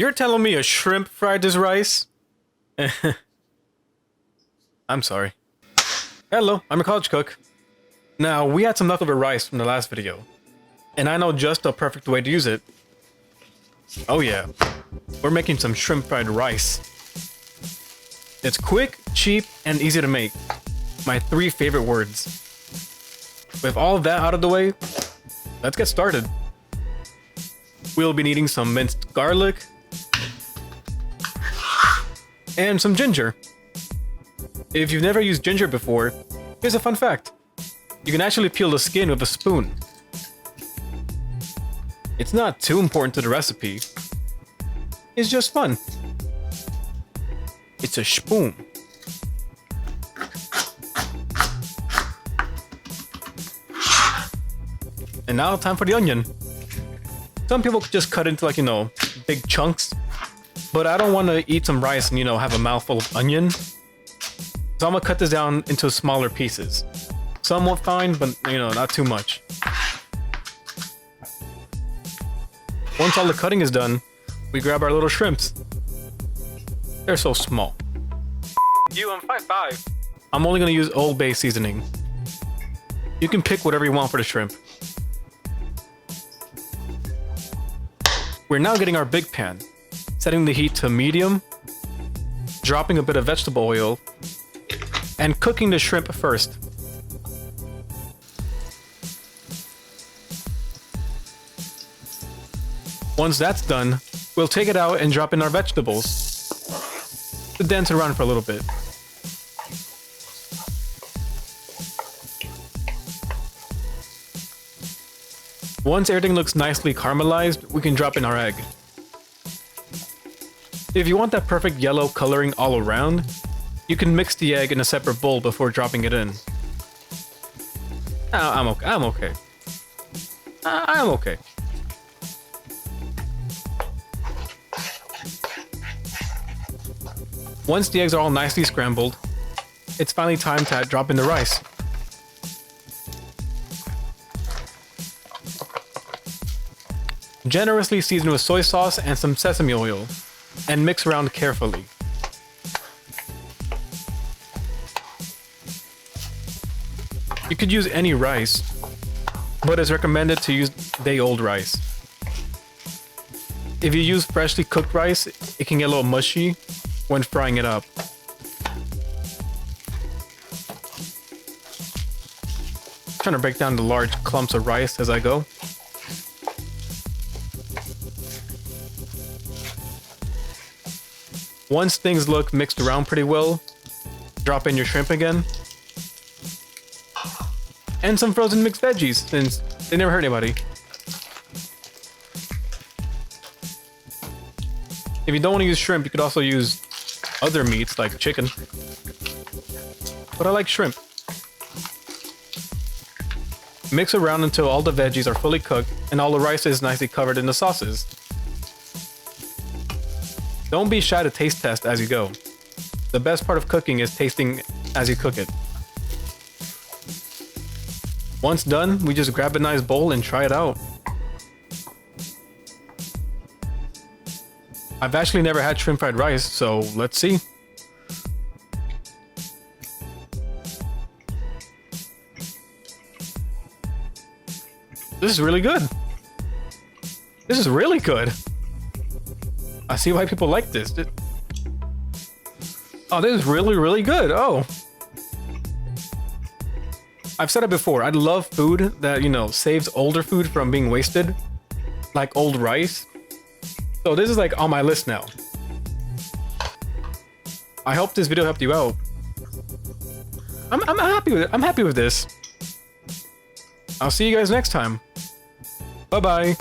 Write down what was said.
You're telling me a shrimp fried this rice? I'm sorry. Hello, I'm a college cook. Now, we had some leftover rice from the last video, and I know just the perfect way to use it. Oh yeah, we're making some shrimp fried rice. It's quick, cheap, and easy to make. My 3 favorite words. With all of that out of the way, let's get started. We'll be needing some minced garlic and some ginger. If you've never used ginger before, here's a fun fact. You can actually peel the skin with a spoon. It's not too important to the recipe. It's just fun. It's a spoon. And now time for the onion. Some people just cut into, like, you know, big chunks. But I don't want to eat some rice and, you know, have a mouthful of onion. So I'm gonna cut this down into smaller pieces. Somewhat fine, but, you know, not too much. Once all the cutting is done, we grab our little shrimps. They're so small. You, I'm 5'5". I'm only gonna use Old Bay seasoning. You can pick whatever you want for the shrimp. We're now getting our big pan, setting the heat to medium, dropping a bit of vegetable oil, and cooking the shrimp first. Once that's done, we'll take it out and drop in our vegetables to dance around for a little bit. Once everything looks nicely caramelized, we can drop in our egg. If you want that perfect yellow coloring all around, you can mix the egg in a separate bowl before dropping it in. I'm okay. I'm okay. I'm okay. Once the eggs are all nicely scrambled, it's finally time to drop in the rice. Generously season with soy sauce and some sesame oil, and mix around carefully. You could use any rice, but it's recommended to use day-old rice. If you use freshly cooked rice, it can get a little mushy when frying it up. Trying to break down the large clumps of rice as I go. Once things look mixed around pretty well, drop in your shrimp again. And some frozen mixed veggies, since they never hurt anybody. If you don't want to use shrimp, you could also use other meats like chicken. But I like shrimp. Mix around until all the veggies are fully cooked and all the rice is nicely covered in the sauces. Don't be shy to taste test as you go. The best part of cooking is tasting as you cook it. Once done, we just grab a nice bowl and try it out. I've actually never had shrimp fried rice, so let's see. This is really good. This is really good. I see why people like this. Oh, this is really, really good. Oh. I've said it before. I love food that, you know, saves older food from being wasted. Like old rice. So this is like on my list now. I hope this video helped you out. I'm happy with it. I'm happy with this. I'll see you guys next time. Bye-bye.